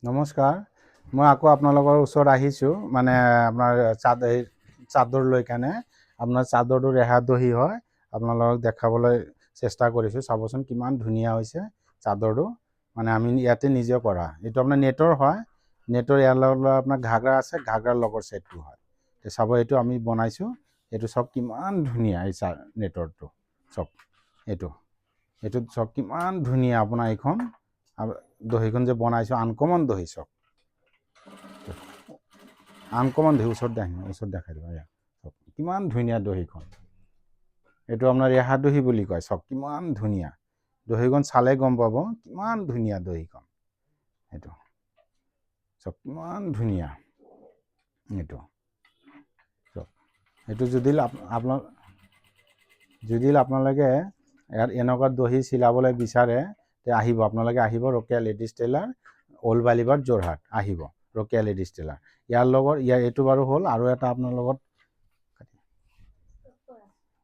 নমস্কাৰ, মই আকৌ আপোনালোকৰ ওচৰত আহিছোঁ মানে আপোনাৰ চাদৰ লৈ কেনে আপোনাৰ চাদৰটো ৰেহা দহি হয় আপোনালোকক দেখাবলৈ চেষ্টা কৰিছোঁ। চাবচোন কিমান ধুনীয়া হৈছে চাদৰটো, মানে আমি ইয়াতে নিজে কৰা। এইটো আপোনাৰ নেটৰ হয়, নেটৰ ইয়াৰ লগত আপোনাৰ ঘাগৰা আছে, ঘাগৰাৰ লগৰ ছেটটো হয়। চাব এইটো আমি বনাইছোঁ, এইটো চব কিমান ধুনীয়া এই নেটৰটো চব এইটো চব কিমান ধুনীয়া আপোনাৰ এইখন দহিখন যে বনাইছোঁ আনকমন দহি চব আনকমন দহি ওচৰত দেখাই দিব চব কিমান ধুনীয়া দহিখন। এইটো আপোনাৰ ৰেহা দহি বুলি কয়। চব কিমান ধুনীয়া দহিখন চালে গম পাব কিমান ধুনীয়া দহিখন। এইটো চব কিমান ধুনীয়া এইটো চব এইটো যদি আপোনালোকে ইয়াত এনেকুৱা দহি চিলাবলৈ বিচাৰে তে আহিব, আপোনালোকে আহিব Rakiya ladies tailor, old Balibat, Jorhat আহিব ৰকীয়া লেডিজ টেইলাৰ। ইয়াৰ লগত এইটো বাৰু হ'ল, আৰু এটা আপোনাৰ লগত